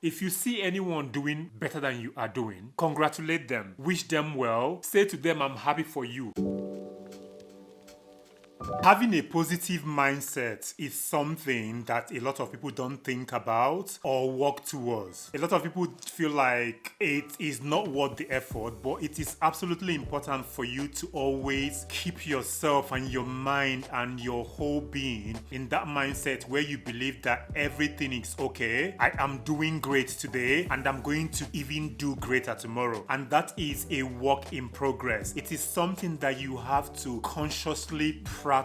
If you see anyone doing better than you are doing, congratulate them, wish them well, say to them, I'm happy for you. Having a positive mindset is something that a lot of people don't think about or work towards. A lot of people feel like it is not worth the effort, but it is absolutely important for you to always keep yourself and your mind and your whole being in that mindset where you believe that everything is okay. I am doing great today and I'm going to even do greater tomorrow. And that is a work in progress. It is something that you have to consciously practice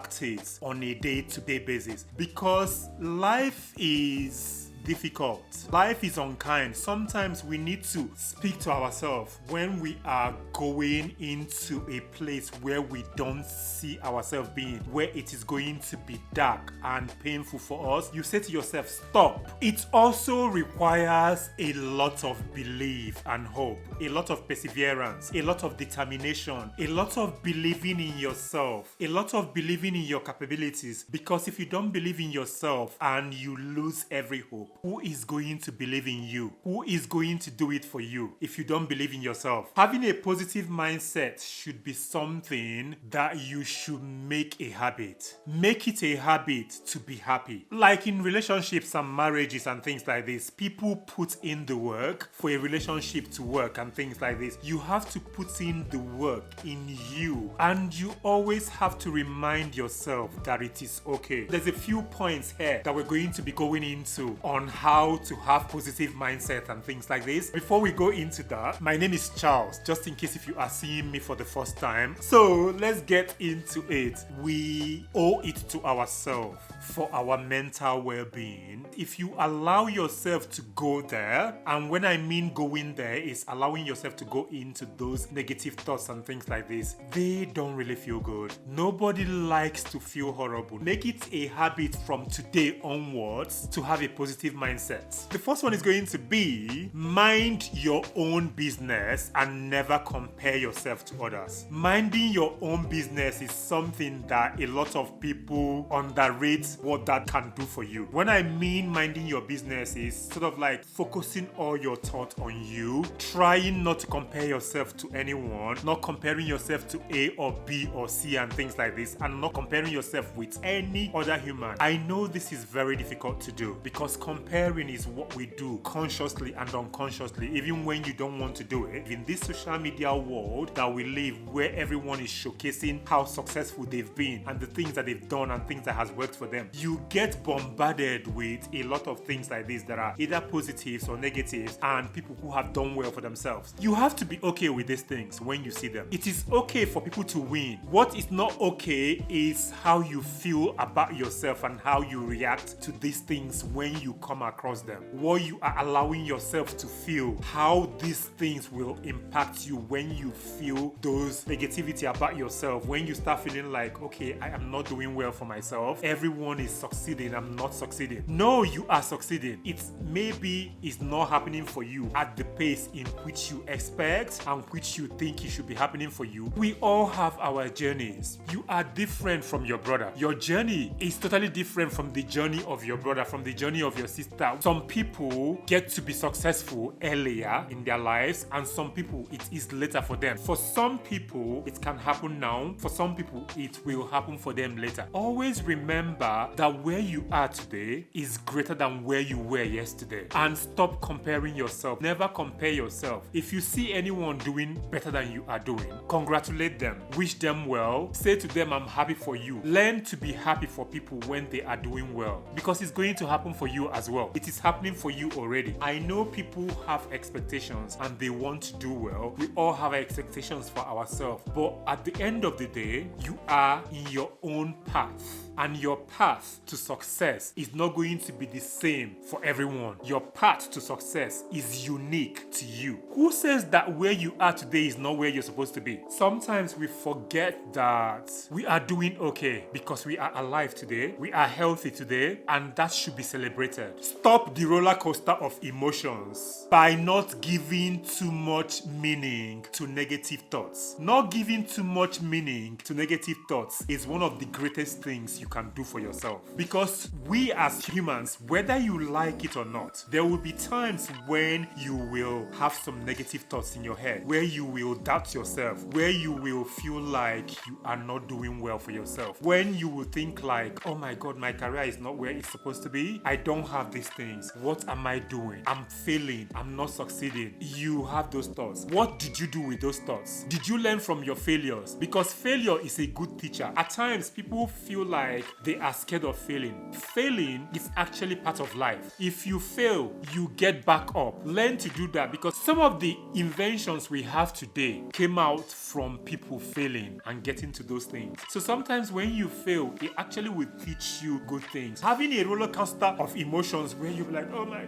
on a day-to-day basis, because life is difficult. Life is unkind. Sometimes we need to speak to ourselves when we are going into a place where we don't see ourselves being, where it is going to be dark and painful for us. You say to yourself, stop. It also requires a lot of belief and hope, a lot of perseverance, a lot of determination, a lot of believing in yourself, a lot of believing in your capabilities, because if you don't believe in yourself and you lose every hope, who is going to believe in you? Who is going to do it for you if you don't believe in yourself? Having a positive mindset should be something that you should make a habit. Make it a habit to be happy. Like in relationships and marriages and things like this, people put in the work for a relationship to work and things like this. You have to put in the work in you, and you always have to remind yourself that it is okay. There's a few points here that we're going to be going into on how to have positive mindset and things like this. Before we go into that, my name is Charles, just in case if you are seeing me for the first time. So let's get into it. We owe it to ourselves for our mental well-being. If you allow yourself to go there, and when I mean going there is allowing yourself to go into those negative thoughts and things like this, they don't really feel good. Nobody likes to feel horrible. Make it a habit from today onwards to have a positive mindset. The first one is going to be mind your own business and never compare yourself to others. Minding your own business is something that a lot of people underrate what that can do for you. When I mean minding your business is sort of like focusing all your thought on you, trying not to compare yourself to anyone, not comparing yourself to A or B or C and things like this, and not comparing yourself with any other human. I know this is very difficult to do because comparing is what we do consciously and unconsciously, even when you don't want to do it. In this social media world that we live, where everyone is showcasing how successful they've been and the things that they've done and things that has worked for them, you get bombarded with a lot of things like this that are either positives or negatives, and people who have done well for themselves. You have to be okay with these things when you see them. It is okay for people to win. What is not okay is how you feel about yourself and how you react to these things when you come across them. What you are allowing yourself to feel, how these things will impact you when you feel those negativity about yourself, when you start feeling like, okay, I am not doing well for myself, everyone is succeeding, I'm not succeeding. No, you are succeeding. It maybe is not happening for you at the pace in which you expect and which you think it should be happening for you. We all have our journeys. You are different from your brother. Your journey is totally different from the journey of your brother, from the journey of your sister. Some people get to be successful earlier in their lives, and some people it is later for them. For some people, it can happen now. For some people, it will happen for them later. Always remember that where you are today is greater than where you were yesterday. And stop comparing yourself. Never compare yourself. If you see anyone doing better than you are doing, congratulate them. Wish them well. Say to them, I'm happy for you. Learn to be happy for people when they are doing well, because it's going to happen for you as well. It is happening for you already. I know people have expectations and they want to do well. We all have expectations for ourselves. But at the end of the day, you are in your own path. And your path to success is not going to be the same for everyone. Your path to success is unique to you. Who says that where you are today is not where you're supposed to be? Sometimes we forget that we are doing okay because we are alive today, we are healthy today, and that should be celebrated. word. Stop the roller coaster of emotions by not giving too much meaning to negative thoughts. Not giving too much meaning to negative thoughts is one of the greatest things you can do for yourself. Because we as humans, whether you like it or not, there will be times when you will have some negative thoughts in your head, where you will doubt yourself, where you will feel like you are not doing well for yourself, when you will think like, oh my God, my career is not where it's supposed to be. I don't have these things. What am I doing? I'm failing. I'm not succeeding. You have those thoughts. What did you do with those thoughts? Did you learn from your failures? Because failure is a good teacher. At times, people feel like they are scared of failing. Failing is actually part of life. If you fail, you get back up. Learn to do that, because some of the inventions we have today came out from people failing and getting to those things. So sometimes when you fail, it actually will teach you good things. Having a roller coaster of emotions where you're like, oh my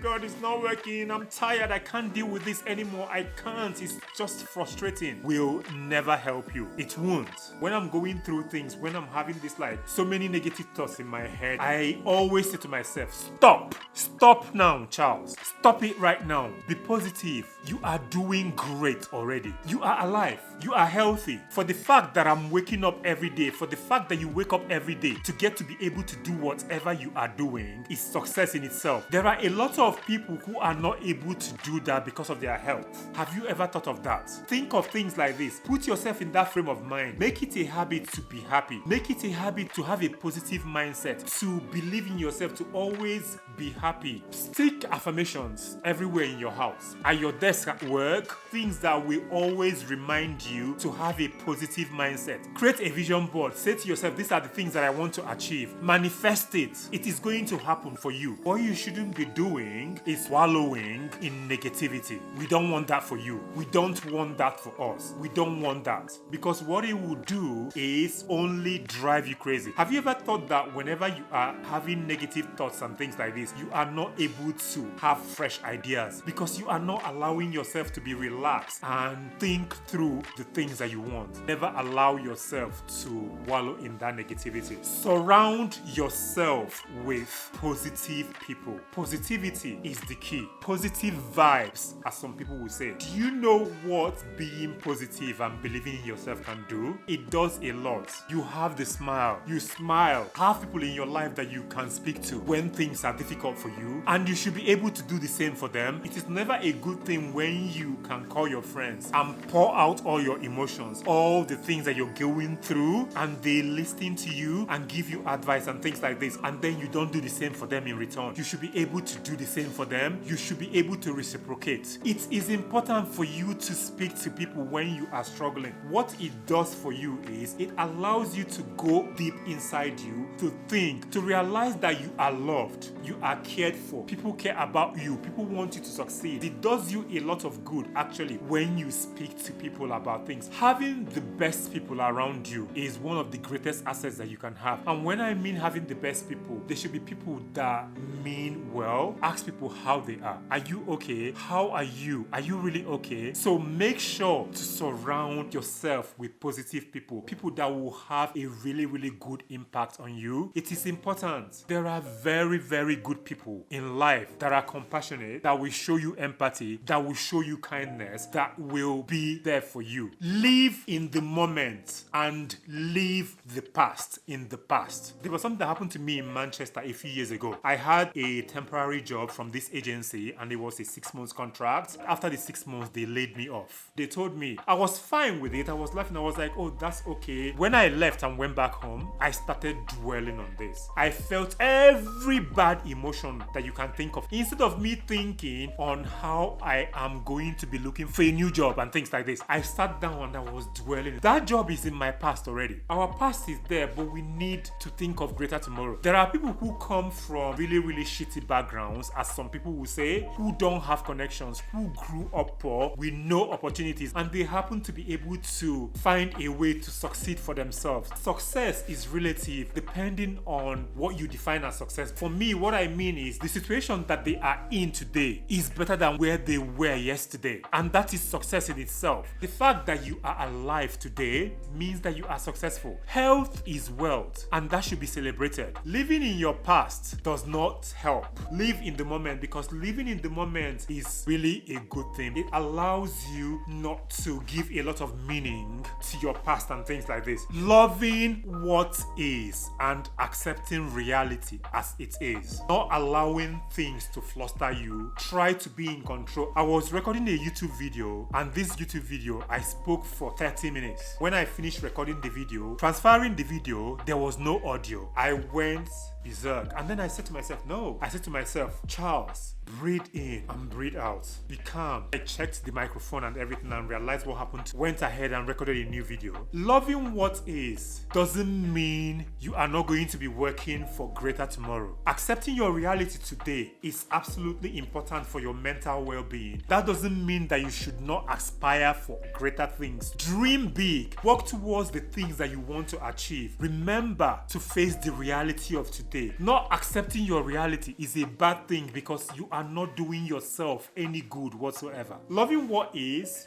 God, it's not working. I'm tired. I can't deal with this anymore. I can't. It's just frustrating. Will never help you. It won't. When I'm going through things, when I'm having this like so many negative thoughts in my head, I always say to myself, stop. Stop now, Charles. Stop it right now. Be positive. You are doing great already. You are alive. You are healthy. For the fact that I'm waking up every day, for the fact that you wake up every day to get to be able to do whatever you are doing is success in itself. There are a lot of people who are not able to do that because of their health. Have you ever thought of that? Think of things like this. Put yourself in that frame of mind. Make it a habit to be happy. Make it a habit to have a positive mindset, to believe in yourself, to always be happy. Stick affirmations everywhere in your house, at your desk at work, things that will always remind you to have a positive mindset. Create a vision board. Say to yourself, these are the things that I want to achieve. Manifest it. It is going to happen for you. What you shouldn't be doing is wallowing in negativity. We don't want that for you. We don't want that for us. We don't want that. Because what it will do is only drive you crazy. Have you ever thought that whenever you are having negative thoughts and things like this, you are not able to have fresh ideas? Because you are not allowing yourself to be relaxed and think through the things that you want. Never allow yourself to wallow in that negativity. Surround yourself with positive people. Positivity is the key. Positive vibes, as some people will say. Do you know what being positive and believing in yourself can do? It does a lot. You have the smile. You smile. Have people in your life that you can speak to when things are difficult for you, and you should be able to do the same for them. It is never a good thing when you can call your friends and pour out all your emotions, all the things that you're going through, and they listen to you and give you advice and things like this, and then you don't do the same for them in return. You should be able to do the same for them. You should be able to reciprocate. It is important for you to speak to people when you are struggling. What it does for you is it allows you to go deep inside you, to think, to realize that you are loved, you are cared for, people care about you, people want you to succeed. It does you a lot of good actually when you speak to people about things. Having the best people around you is one of the greatest assets that you can have. And when I mean having the best people, they should be people that mean well. Ask people how they are. Are you okay? How are you? Are you really okay? So make sure to surround yourself with positive people, people that will have a really, really good impact on you. It is important. There are very, very good people in life that are compassionate, that will show you empathy, that will show you kindness, that will be there for you. Live in the moment and leave the past in the past. There was something that happened to me in Manchester a few years ago. I had a temporary job from this agency and it was a 6-month contract. After the 6 months, they laid me off. They told me, I was fine with it. I was laughing. I was like, oh, that's okay. When I left and went back home, I started dwelling on this. I felt every bad emotion that you can think of. Instead of me thinking on how I am going to be looking for a new job and things like this, I sat down and I was dwelling. That job is in my past already. Our past is there, but we need to think of greater tomorrow. There are people who come from really, really shitty backgrounds, as some people will say, who don't have connections, who grew up poor with no opportunities, and they happen to be able to find a way to succeed for themselves. Success is relative depending on what you define as success. For me, what I mean is the situation that they are in today is better than where they were yesterday, and that is success in itself. The fact that you are alive today means that you are successful. Health is wealth, and that should be celebrated. Living in your past does not help. Live in the moment, because living in the moment is really a good thing. It allows you not to give a lot of meaning to your past and things like this. Loving what is and accepting reality as it is. Not allowing things to fluster you. Try to be in control. I was recording a YouTube video, and this YouTube video I spoke for 30 minutes. When I finished recording the video, transferring the video, there was no audio. I went berserk, and then I said to myself, no. I said to myself, Charles, breathe in and breathe out. Be calm. I checked the microphone and everything and realized what happened. Went ahead and recorded a new video. Loving what is doesn't mean you are not going to be working for greater tomorrow. Accepting your reality today is absolutely important for your mental well-being. That doesn't mean that you should not aspire for greater things. Dream big. Work towards the things that you want to achieve. Remember to face the reality of today. Not accepting your reality is a bad thing, because you are not doing yourself any good whatsoever. Loving what is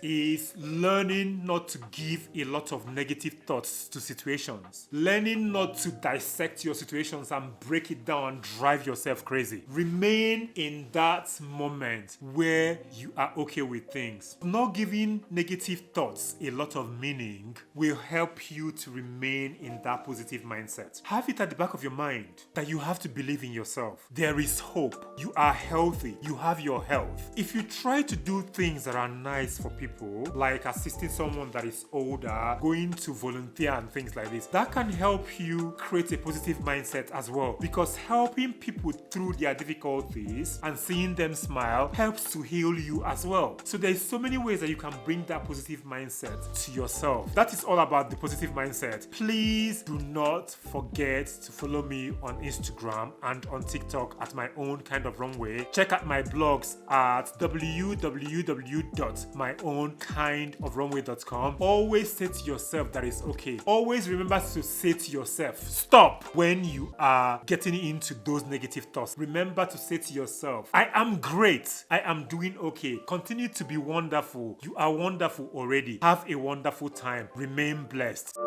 learning not to give a lot of negative thoughts to situations. Learning not to dissect your situations and break it down and drive yourself crazy. Remain in that moment where you are okay with things. Not giving negative thoughts a lot of meaning will help you to remain in that positive mindset. Have it at the back of your mind that you have to believe in yourself. There is hope. You are healthy. You have your health. If you try to do things that are nice for people, like assisting someone that is older, going to volunteer and things like this, that can help you create a positive mindset as well, because helping people through their difficulties and seeing them smile helps to heal you as well. So there's so many ways that you can bring that positive mindset to yourself. That is all about the positive mindset. Please do not forget to follow me on Instagram and on TikTok at My Own Kind of Wrong Way. Check out my blogs at www.myown.kindofwrongway.com. Always say to yourself that it's okay. Always remember to say to yourself, stop when you are getting into those negative thoughts. Remember to say to yourself, I am great. I am doing okay. Continue to be wonderful. You are wonderful already. Have a wonderful time. Remain blessed.